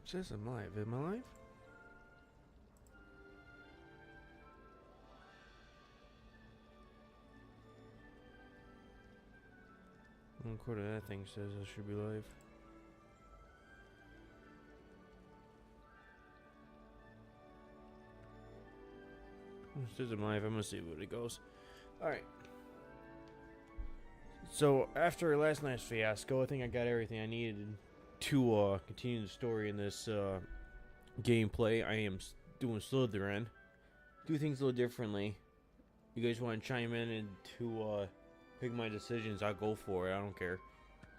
It says I'm live. Am I live? What that thing says I should be live. It says I'm live. I'm gonna see what it goes. Alright. So, after last night's fiasco, I think I got everything I needed to continue the story in this gameplay. I am doing Slytherin. Do things a little differently. You guys want to chime in and to pick my decisions, I'll go for it. I don't care.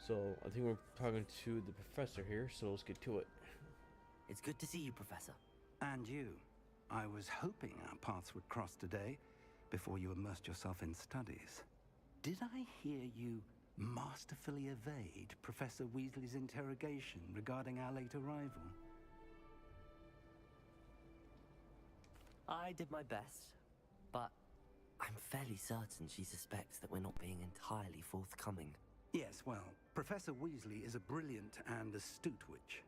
So, I think we're talking to the professor here, so let's get to it. It's good to see you, Professor. And you. I was hoping our paths would cross today, before you immersed yourself in studies. Did I hear you masterfully evade Professor Weasley's interrogation regarding our late arrival? I did my best, but I'm fairly certain she suspects that we're not being entirely forthcoming. Yes, well, Professor Weasley is a brilliant and astute witch.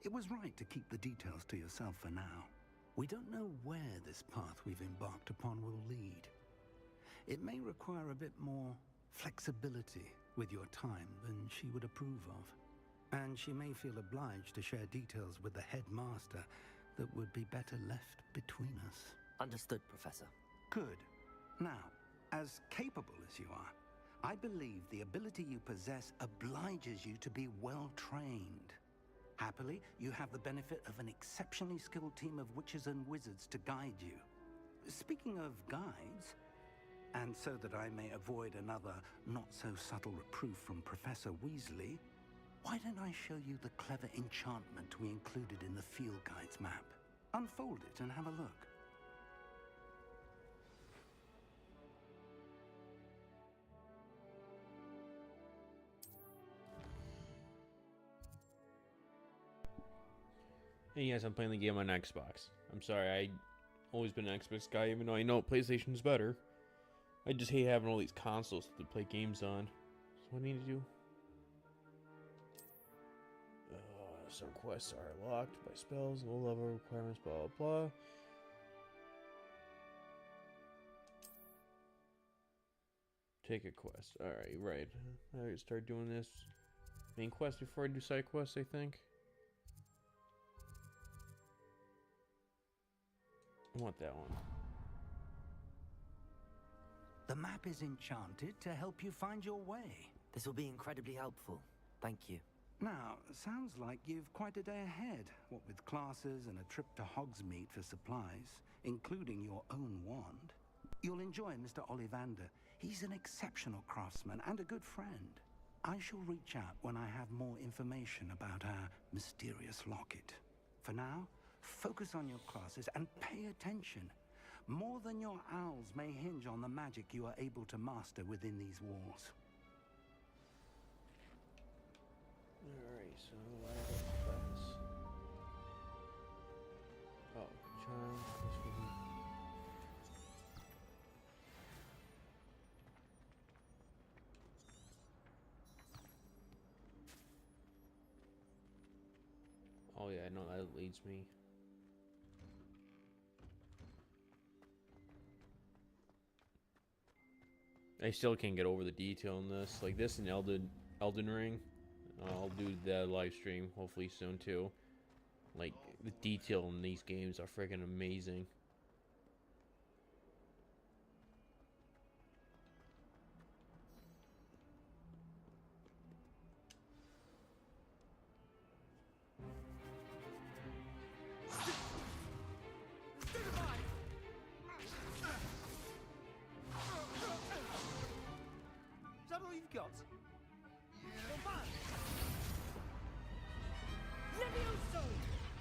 It was right to keep the details to yourself for now. We don't know where this path we've embarked upon will lead. It may require a bit more flexibility with your time than she would approve of. And she may feel obliged to share details with the headmaster that would be better left between us. Understood, Professor. Good. Now, as capable as you are, I believe the ability you possess obliges you to be well trained. Happily, you have the benefit of an exceptionally skilled team of witches and wizards to guide you. Speaking of guides, and so that I may avoid another not-so-subtle reproof from Professor Weasley, why don't I show you the clever enchantment we included in the field guide's map? Unfold it and have a look. And yes, I'm playing the game on Xbox. I'm sorry, I always been an Xbox guy, even though I know PlayStation's better. I just hate having all these consoles to play games on. So what I need to do? Some quests are locked by spells, low level requirements, blah blah blah. Take a quest. Alright, right. I start doing this main quest before I do side quests, I think. I want that one. The map is enchanted to help you find your way. This will be incredibly helpful. Thank you. Now, sounds like you've quite a day ahead, what with classes and a trip to Hogsmeade for supplies, including your own wand. You'll enjoy Mr. Ollivander. He's an exceptional craftsman and a good friend. I shall reach out when I have more information about our mysterious locket. For now, focus on your classes and pay attention. More than your owls may hinge on the magic you are able to master within these walls. Alright, so I have class. Oh, charm. Oh yeah, I know that leads me. I still can't get over the detail in this. Like this in Elden Ring. I'll do the live stream hopefully soon too. Like the detail in these games are freaking amazing. Is that all you've got? Levioso!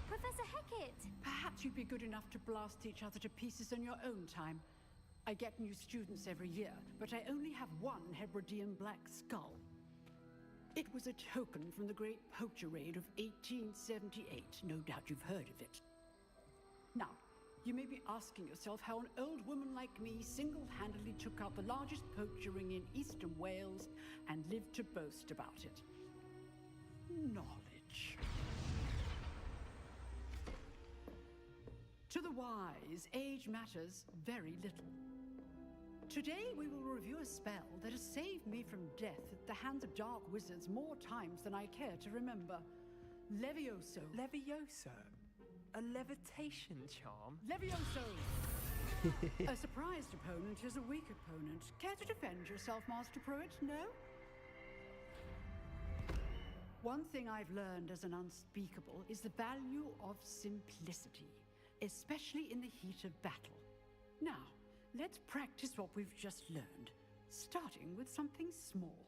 Professor Hecat! Perhaps you'd be good enough to blast each other to pieces in your own time. I get new students every year, but I only have one Hebridean black skull. It was a token from the Great Poacher Raid of 1878. No doubt you've heard of it. Now, you may be asking yourself how an old woman like me single-handedly took out the largest poacher ring in eastern Wales and lived to boast about it. Knowledge. the wise, age matters very little. Today we will review a spell that has saved me from death at the hands of dark wizards more times than I care to remember. Levioso. Levioso? A levitation charm? Levioso! A surprised opponent is a weak opponent. Care to defend yourself, Master Pruitt? No? One thing I've learned as an unspeakable is the value of simplicity, especially in the heat of battle. Now, let's practice what we've just learned, starting with something small.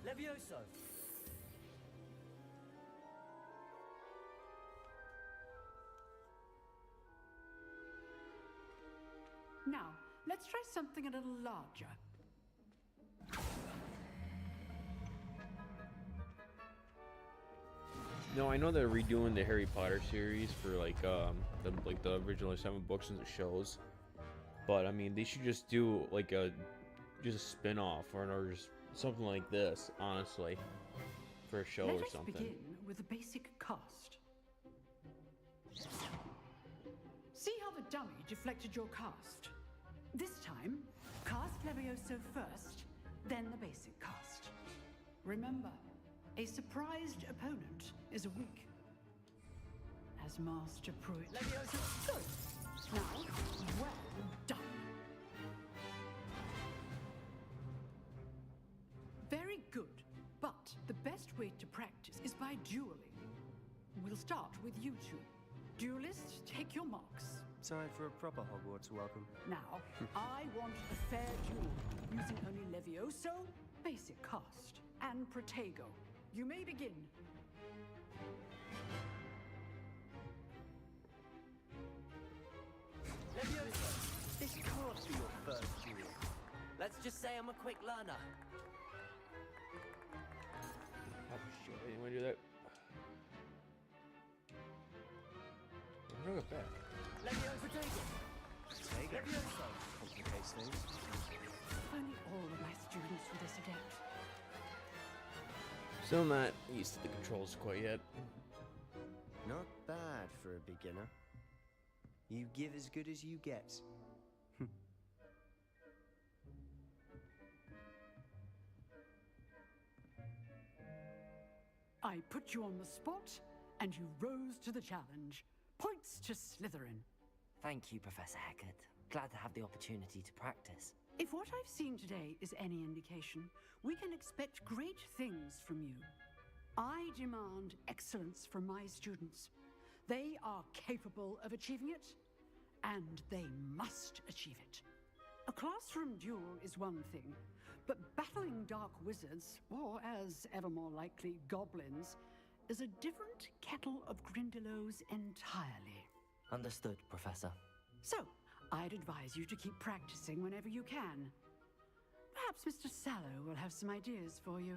Levioso! Now, let's try something a little larger. No, I know they're redoing the Harry Potter series for the original 7 books and the shows, but I mean they should just do like just a spin-off or just something like this, honestly, for a show Let or us something. begin with the basic cast. See how the dummy deflected your cast? This time, cast Levioso first, then the basic cast. Remember, a surprised opponent is a weak. As Master Pruitt. Levioso! Good. Now, well done. Very good, but the best way to practice is by dueling. We'll start with you two. Duelists, take your marks. Time for a proper Hogwarts welcome. Now, I want a fair duel, using only Levioso, basic cast, and Protego. You may begin. Levioso! This can't be your first duel. Let's just say I'm a quick learner. Oh shit, I didn't want to do that. Bring it back. Levioso, take it! Levioso! Complicates things. If only all of my students were this adept. Still not used to the controls quite yet. Not bad for a beginner. You give as good as you get. I put you on the spot, and you rose to the challenge. Points to Slytherin. Thank you, Professor Hecat. Glad to have the opportunity to practice. If what I've seen today is any indication, we can expect great things from you. I demand excellence from my students. They are capable of achieving it, and they must achieve it. A classroom duel is one thing, but battling dark wizards, or as ever more likely, goblins, is a different kettle of Grindylows entirely. Understood, Professor. So, I'd advise you to keep practicing whenever you can. Perhaps Mr. Sallow will have some ideas for you.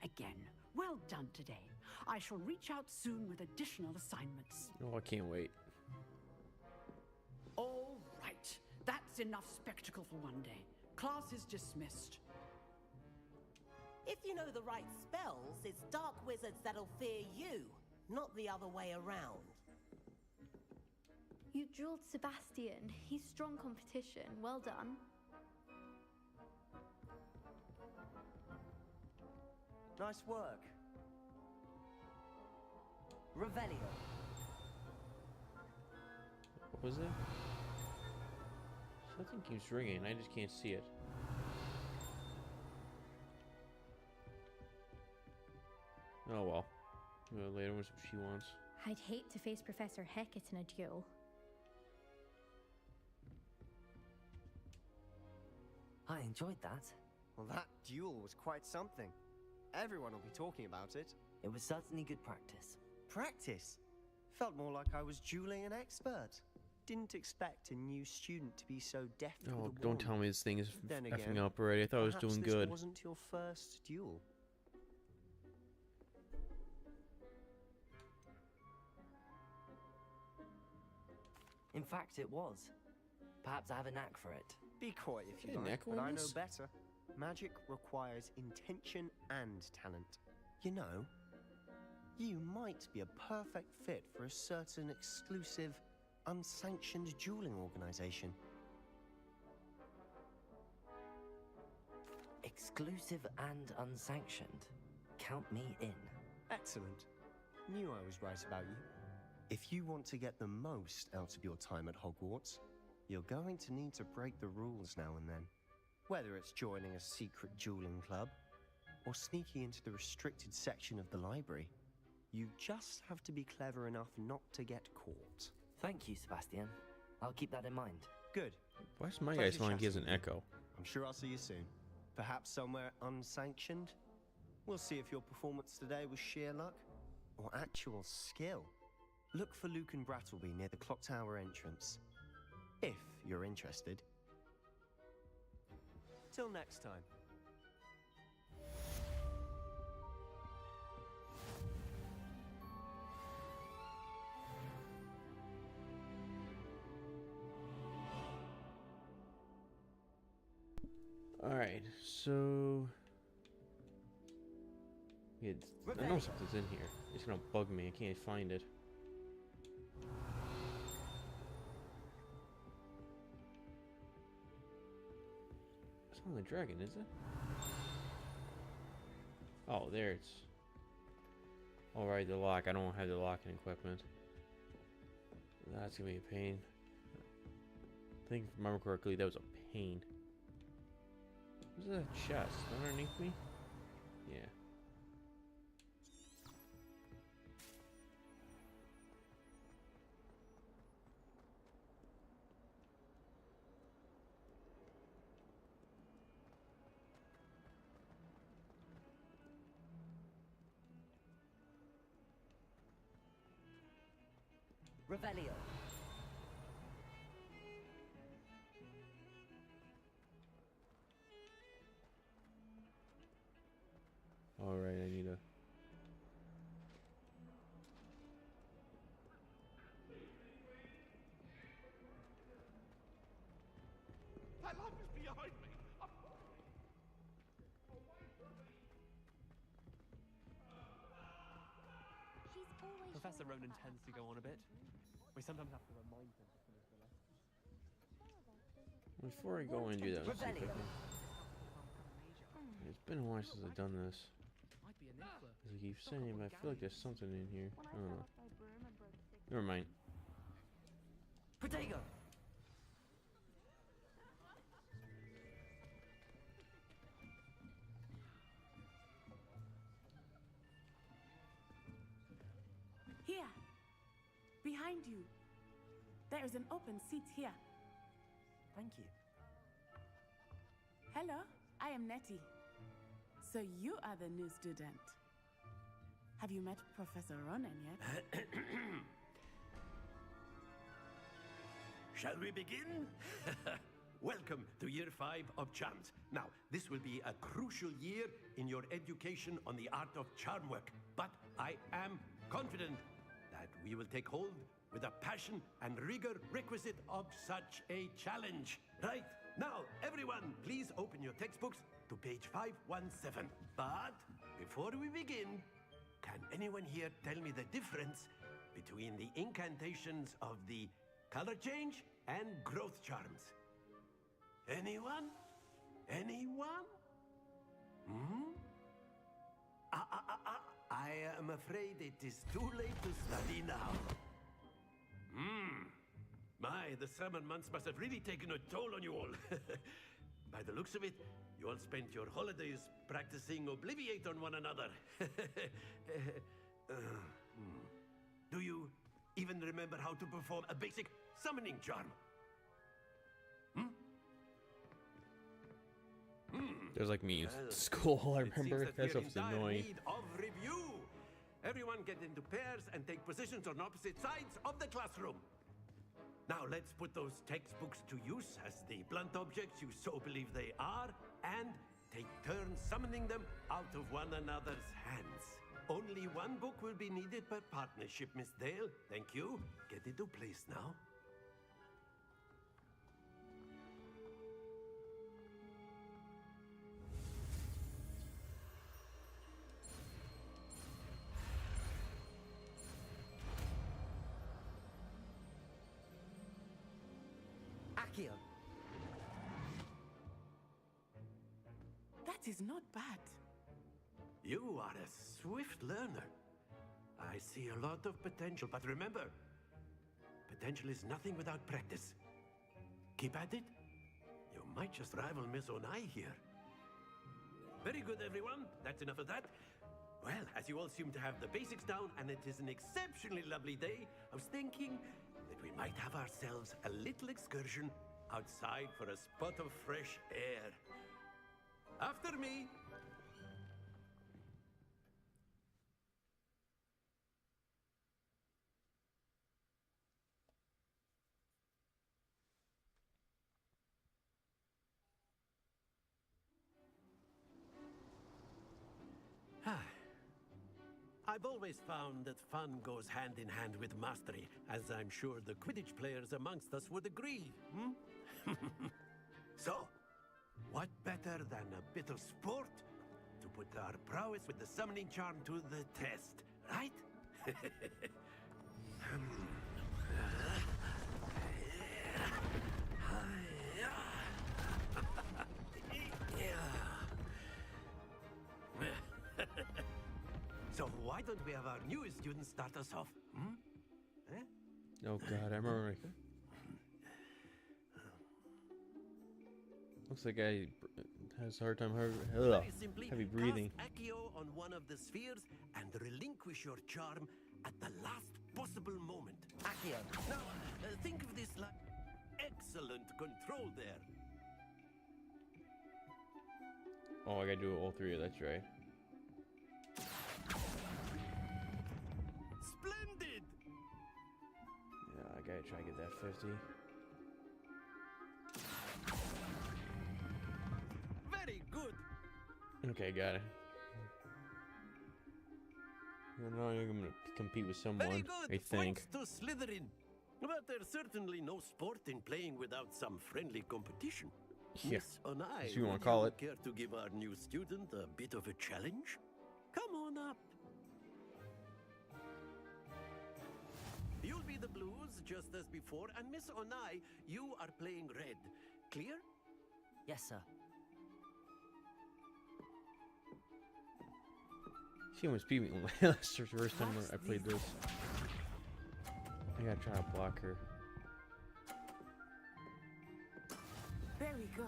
Again, well done today. I shall reach out soon with additional assignments. Oh, I can't wait. All right, that's enough spectacle for one day. Class is dismissed. If you know the right spells, it's dark wizards that'll fear you, not the other way around. You drilled Sebastian. He's strong competition. Well done. Nice work. Revelio. What was it? Something keeps ringing. I just can't see it. Oh well. Later when she wants. I'd hate to face Professor Hecat in a duel. I enjoyed that. Well, that duel was quite something. Everyone will be talking about it. It was certainly good practice. Practice? Felt more like I was dueling an expert. Didn't expect a new student to be so deft with Oh, a don't wand. tell me this thing is Then effing again, up already. I thought I was perhaps doing this good. wasn't your first duel. In fact, it was. Perhaps I have a knack for it. Be coy if you Hey, like, Nick, but on I know this? better. Magic requires intention and talent. You know, you might be a perfect fit for a certain exclusive, unsanctioned dueling organization. Exclusive and unsanctioned. Count me in. Excellent. Knew I was right about you. If you want to get the most out of your time at Hogwarts, you're going to need to break the rules now and then. Whether it's joining a secret dueling club, or sneaking into the restricted section of the library, you just have to be clever enough not to get caught. Thank you, Sebastian. I'll keep that in mind. Good. Why is my guy Pleasure sound like he has an chatting with you. echo? I'm sure I'll see you soon. Perhaps somewhere unsanctioned? We'll see if your performance today was sheer luck or actual skill. Look for Luke and Brattleby near the clock tower entrance, if you're interested. Till next time. Alright, so... I know something's in here. It's gonna bug me. I can't find it. It's not the dragon, is it? Oh, there it's... Alright, the lock. I don't have the locking equipment. That's gonna be a pain. I think if I remember correctly, that was a pain. What's that chest? Underneath me? Yeah. Revelio. Alright, I need a... That life is behind me. She's always Professor showing Ronan off tends to about go on a bit. how We sometimes have to remind him to finish the lesson. Before I go and do that, let's see if I Revelio. can... It's been a while since I've done this. Might be a niffler. As I keep saying, but I feel like there's something in here. when I I don't fell know. off my broom and broke 6 Never mind. Protego. Here, behind you. There is an open seat here. Thank you. Hello, I am Nettie. So you are the new student. Have you met Professor Ronan yet? Shall we begin? Welcome to year 5 of charms. Now, this will be a crucial year in your education on the art of charm work, but I am confident that we will take hold with a passion and rigor requisite of such a challenge. Right, now, everyone, please open your textbooks to page 517. But before we begin, can anyone here tell me the difference between the incantations of the color change and growth charms? Anyone? Anyone? Hmm? I am afraid it is too late to study now. My, the summer months must have really taken a toll on you all. By the looks of it, you all spent your holidays practicing Obliviate on one another. Do you even remember how to perform a basic summoning charm? There's like me in Well, school, I it seems remember. that That we're stuff's in dire annoying. need of review. Everyone get into pairs and take positions on opposite sides of the classroom. Now let's put those textbooks to use as the blunt objects you so believe they are, and take turns summoning them out of one another's hands. Only one book will be needed per partnership, Miss Dale. Thank you. Get into place now. is not bad. You are a swift learner. I see a lot of potential, but remember, potential is nothing without practice. Keep at it. You might just rival Miss Onai here. Very good, everyone. That's enough of that. Well, as you all seem to have the basics down, and it is an exceptionally lovely day, I was thinking that we might have ourselves a little excursion outside for a spot of fresh air. After me. I've always found that fun goes hand in hand with mastery, as I'm sure the Quidditch players amongst us would agree. So, what better than a bit of sport to put our prowess with the summoning charm to the test, right? So why don't we have our newest student start us off? Oh god, I remember. Looks like I has a hard time Very simply, heavy breathing. cast Accio on one of the spheres and relinquish your charm at the last possible moment. Accio. Now, think of this like excellent control there. Oh, I gotta do all three. That's right. Splendid! Yeah, I gotta try to get that 50. Very good. Okay, got it. Now I'm gonna compete with someone. Very good. I think. Points to Slytherin. But there's certainly no sport in playing without some friendly competition. Yeah, Miss Onai, as you wanna would call you it. care to give our new student a bit of a challenge? Come on up. You'll be the blues just as before, and Miss Onai, you are playing red. Clear? Yes, sir. She almost beat me last first time I played this. I gotta try to block her. There we go.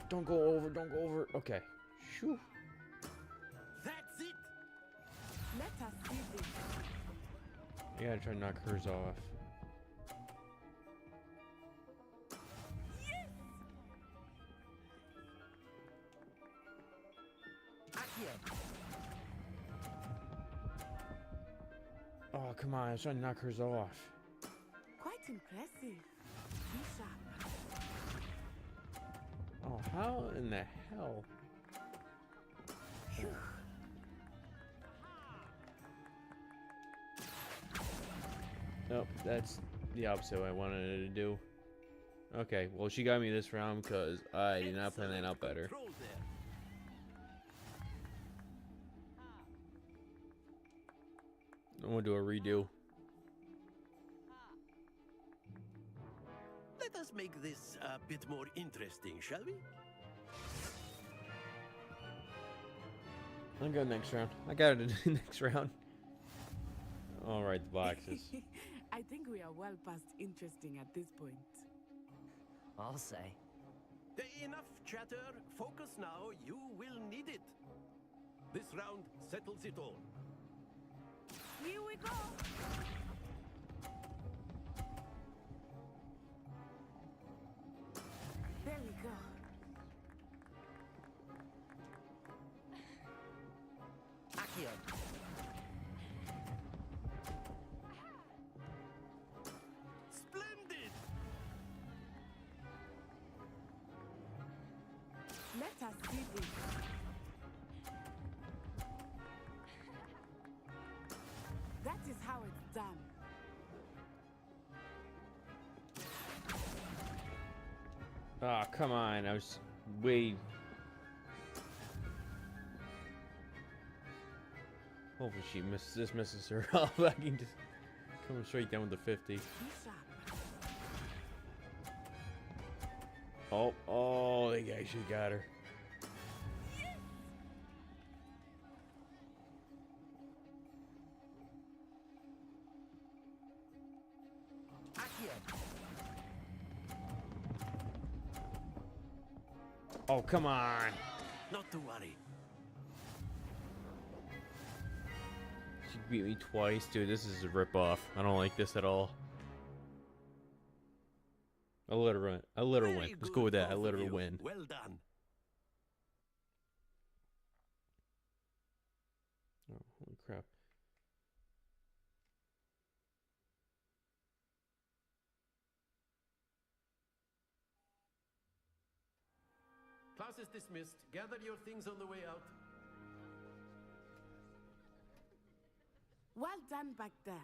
Don't go over. Don't go over. Okay. Shoo. That's it. Let us see this. I gotta try to knock hers off. Oh, come on. I was trying to knock hers off. Quite impressive. Be sharp. Oh, how in the hell? Nope, that's the opposite of what I wanted her to do. Okay, well, she got me this round because I did not plan that out better. Control there. I'm gonna do a redo. Let us make this a bit more interesting, shall we? I'll go next round. I got it next round. All right, the boxes. I think we are well past interesting at this point. I'll say. Enough chatter. Focus now. You will need it. This round settles it all. Here we go. There we go. Accio. Splendid! Let us see this. That is how it's done. Ah, come on. I was way... Hopefully she misses her off. I can just come straight down with the 50. Be sharp. Oh, they actually got her. Oh, come on. Not to worry. She beat me twice, dude. This is a ripoff. I don't like this at all. I let her run. I let her win. Let's go with that. I let her win. Well done. Oh, holy crap. Class is dismissed. Gather your things on the way out. Well done back there.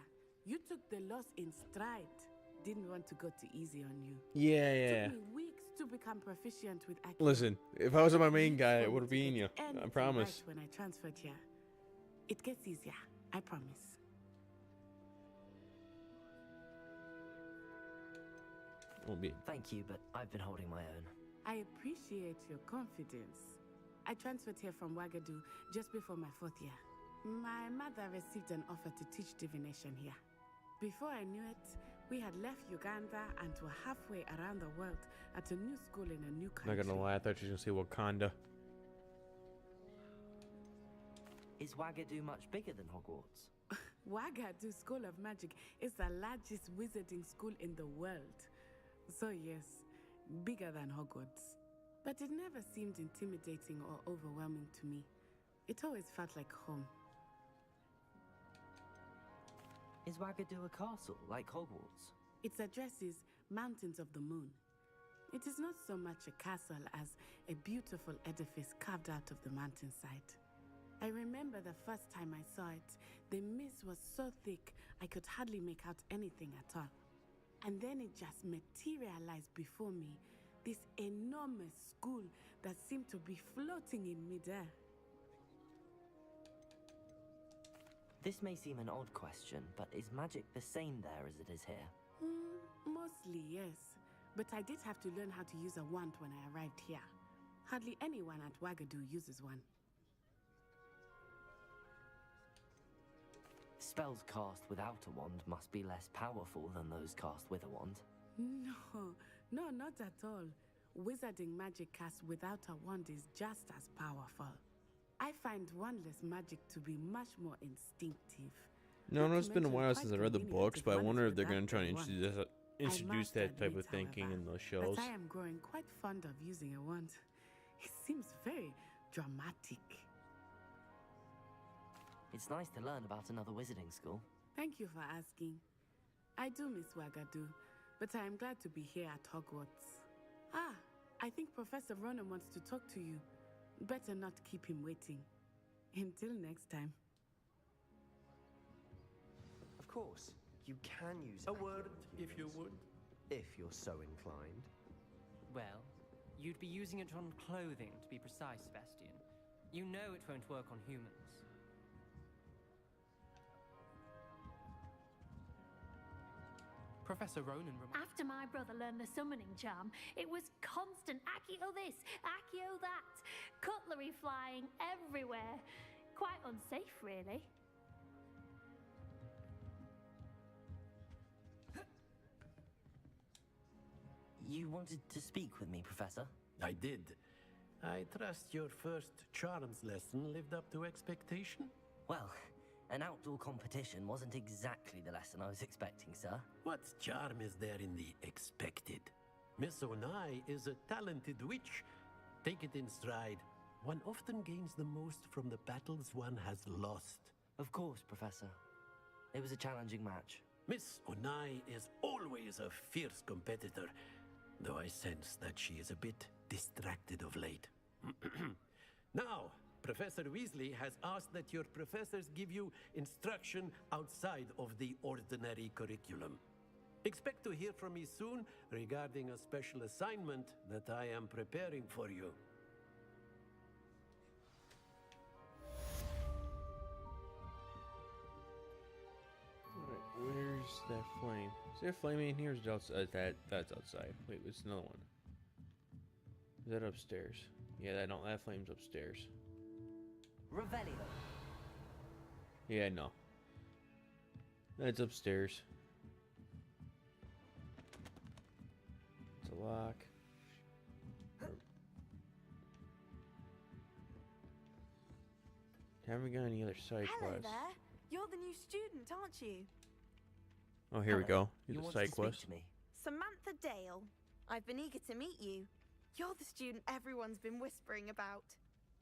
You took the loss in stride. Didn't want to go too easy on you. Yeah. Took me weeks to become proficient with Accio. Listen, if I was my main guy, it would have been you. I promise. Right when I transferred here. It gets easier. I promise. Won't be. Thank you, but I've been holding my own. I appreciate your confidence. I transferred here from Wagadu just before my 4th year. My mother received an offer to teach divination here. Before I knew it, we had left Uganda and were halfway around the world at a new school in a new country. Not gonna lie, I thought you were gonna say Wakanda. Is Wagadu much bigger than Hogwarts? Wagadu School of Magic is the largest wizarding school in the world. So yes, bigger than Hogwarts. But it never seemed intimidating or overwhelming to me. It always felt like home. Is Wagadu a castle, like Hogwarts? Its address is Mountains of the Moon. It is not so much a castle as a beautiful edifice carved out of the mountainside. I remember the first time I saw it, the mist was so thick I could hardly make out anything at all. And then it just materialized before me, this enormous school that seemed to be floating in midair. This may seem an odd question, but is magic the same there as it is here? Mostly, yes. But I did have to learn how to use a wand when I arrived here. Hardly anyone at Wagadu uses one. Spells cast without a wand must be less powerful than those cast with a wand. No, not at all. Wizarding magic cast without a wand is just as powerful. I find wandless magic to be much more instinctive. No, it's been a while since I read the books, but I wonder if they're going to try and introduce that type of thinking in those shows. But I am growing quite fond of using a wand. It seems very dramatic. It's nice to learn about another wizarding school. Thank you for asking. I do miss Wagadu, but I am glad to be here at Hogwarts. I think Professor Ronan wants to talk to you. Better not keep him waiting. Until next time. Of course, you can use A word, if you would. if you're so inclined. Well, you'd be using it on clothing, to be precise, Sebastian. You know it won't work on humans. Professor Ronan After my brother learned the summoning charm, it was constant Accio this, Accio that, cutlery flying everywhere. Quite unsafe, really. You wanted to speak with me, Professor? I did. I trust your first charms lesson lived up to expectation? Well, an outdoor competition wasn't exactly the lesson I was expecting, sir. What charm is there in the expected? Miss Onai is a talented witch. Take it in stride. One often gains the most from the battles one has lost. Of course, Professor. It was a challenging match. Miss Onai is always a fierce competitor, though I sense that she is a bit distracted of late. Now, Professor Weasley has asked that your professors give you instruction outside of the ordinary curriculum. Expect to hear from me soon regarding a special assignment that I am preparing for you. Alright, where's that flame? Is there a flame in here? Or is it outside? That's outside. Wait, it's another one. Is that upstairs? Yeah, that flame's upstairs. Revelio. Yeah, no. That's upstairs. It's a lock. Haven't got any other side Hello quests. there. You're the new student, aren't you? Oh, here we go. Here's You a want side to speak quest. to me? Samantha Dale. I've been eager to meet you. You're the student everyone's been whispering about.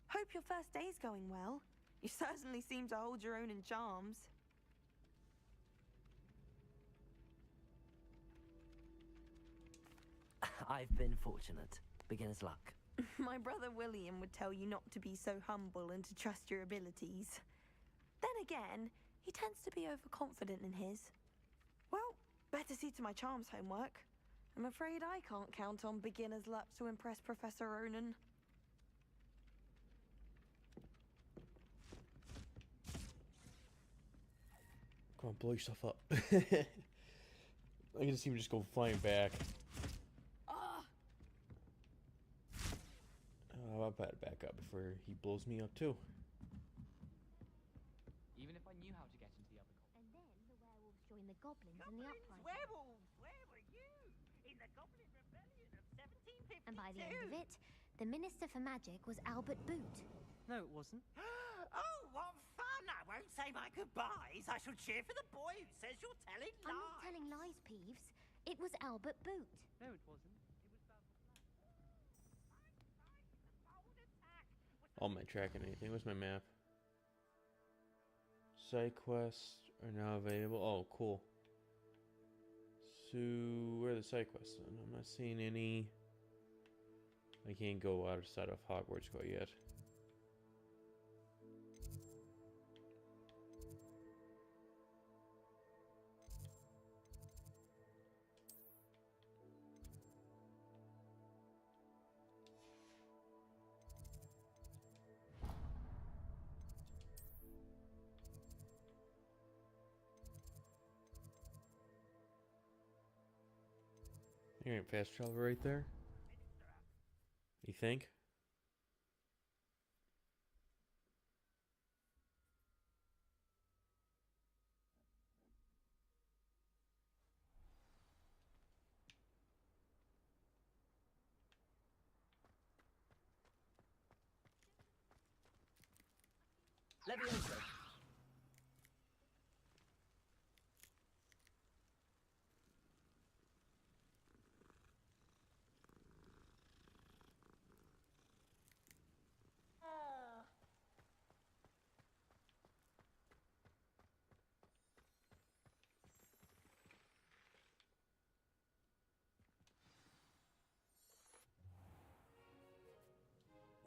Hope your first day's going well. You certainly seem to hold your own in charms. I've been fortunate. Beginner's luck. My brother William would tell you not to be so humble and to trust your abilities. Then again, he tends to be overconfident in his. Well, better see to my charms homework. I'm afraid I can't count on beginner's luck to impress Professor Ronan. Come on, blow yourself up. I can see him just go flying back. I'll better back up before he blows me up too. Even if I knew how to get into the other cult. And then the werewolves joined the goblins in the uprising. Werewolves, where were you? In the Goblin Rebellion of 1752? And by the end of it, the Minister for Magic was Albert Boot. No, it wasn't. Oh, what fun! I won't say my goodbyes. I shall cheer for the boy who says you're telling lies. I'm not telling lies, Peeves. It was Albert Boot. No, it wasn't. All my tracking anything. Where's my map? Side quests are now available. Oh, cool. So, where are the side quests then? I'm not seeing any. I can't go outside of Hogwarts quite yet. You ain't fast travel right there? You think? Levioso.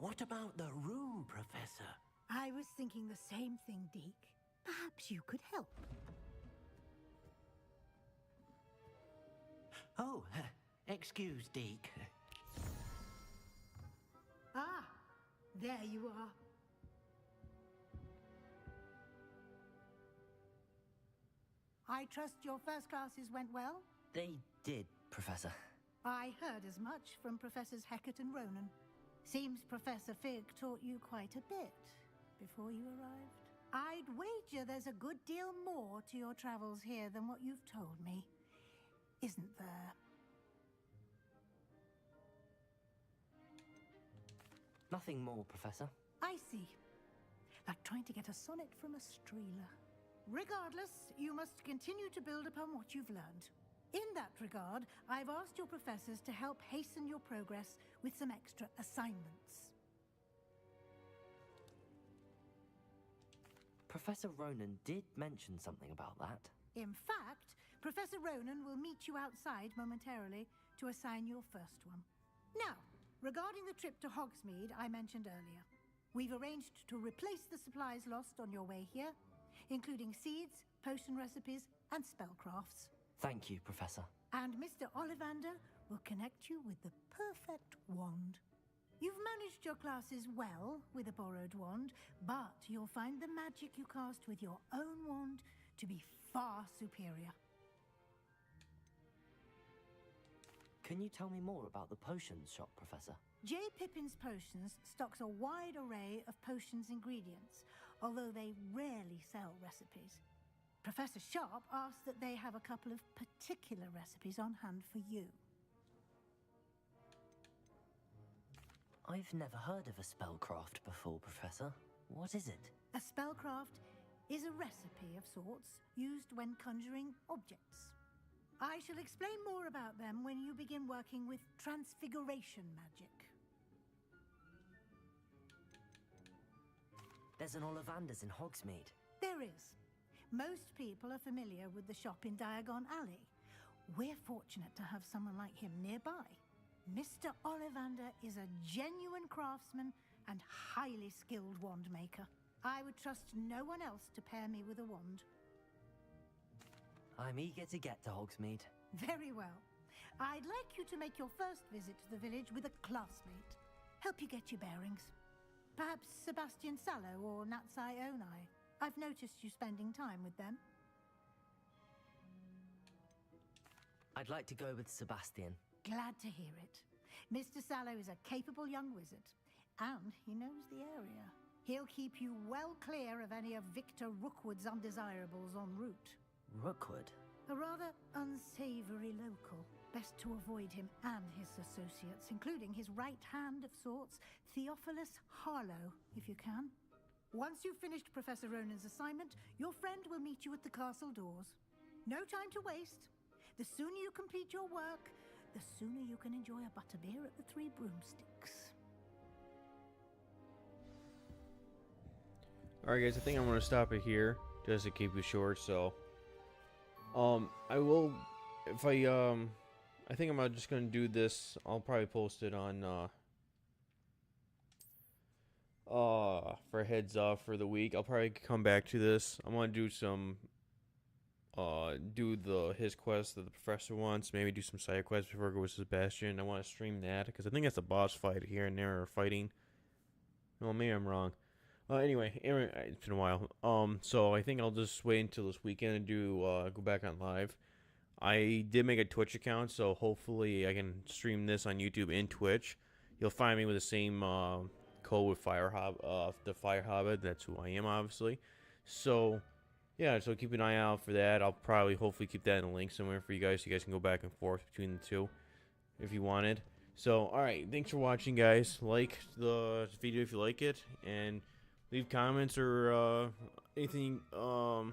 What about the room, Professor? I was thinking the same thing, Deke. Perhaps you could help. Oh, excuse, Deke. Ah, there you are. I trust your first classes went well? They did, Professor. I heard as much from Professors Hecat and Ronan. Seems Professor Fig taught you quite a bit before you arrived. I'd wager there's a good deal more to your travels here than what you've told me. Isn't there? Nothing more, Professor. I see. Like trying to get a sonnet from a streeler. Regardless, you must continue to build upon what you've learned. In that regard, I've asked your professors to help hasten your progress with some extra assignments. Professor Ronan did mention something about that. In fact, Professor Ronan will meet you outside momentarily to assign your first one. Now, regarding the trip to Hogsmeade I mentioned earlier, we've arranged to replace the supplies lost on your way here, including seeds, potion recipes, and spellcrafts. Thank you, Professor. And Mr. Ollivander will connect you with the perfect wand. You've managed your classes well with a borrowed wand, but you'll find the magic you cast with your own wand to be far superior. Can you tell me more about the potions shop, Professor? J. Pippin's Potions stocks a wide array of potions ingredients, although they rarely sell recipes. Professor Sharp asks that they have a couple of particular recipes on hand for you. I've never heard of a spellcraft before, Professor. What is it? A spellcraft is a recipe of sorts used when conjuring objects. I shall explain more about them when you begin working with transfiguration magic. There's an Ollivander's in Hogsmeade. There is. Most people are familiar with the shop in Diagon Alley. We're fortunate to have someone like him nearby. Mr. Ollivander is a genuine craftsman and highly skilled wand maker. I would trust no one else to pair me with a wand. I'm eager to get to Hogsmeade. Very well. I'd like you to make your first visit to the village with a classmate. Help you get your bearings. Perhaps Sebastian Sallow or Natsai Onai. I've noticed you spending time with them. I'd like to go with Sebastian. Glad to hear it. Mr. Sallow is a capable young wizard, and he knows the area. He'll keep you well clear of any of Victor Rookwood's undesirables en route. Rookwood? A rather unsavory local. Best to avoid him and his associates, including his right hand of sorts, Theophilus Harlow, if you can. Once you've finished Professor Ronan's assignment, your friend will meet you at the castle doors. No time to waste. The sooner you complete your work, the sooner you can enjoy a butterbeer at the Three Broomsticks. Alright guys, I think I'm going to stop it here, just to keep it short, so... I will... If I think I'm just going to do this, I'll probably post it on, for heads up for the week. I'll probably come back to this. I want to do some, his quest that the professor wants, maybe do some side quests before I go with Sebastian. I want to stream that, because I think that's a boss fight here and there, or fighting. Well, maybe I'm wrong. Anyway, it's been a while. So I think I'll just wait until this weekend and go back on live. I did make a Twitch account, so hopefully I can stream this on YouTube and Twitch. You'll find me with the same code with the Fire Hobbit. That's who I am, obviously. So, yeah, so keep an eye out for that. I'll probably, hopefully, keep that in a link somewhere for you guys, so you guys can go back and forth between the two if you wanted. So, alright, thanks for watching, guys. Like the video if you like it, and leave comments or anything, what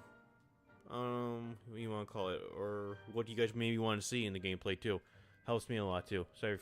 you want to call it, or what you guys maybe want to see in the gameplay too. Helps me a lot too. Sorry.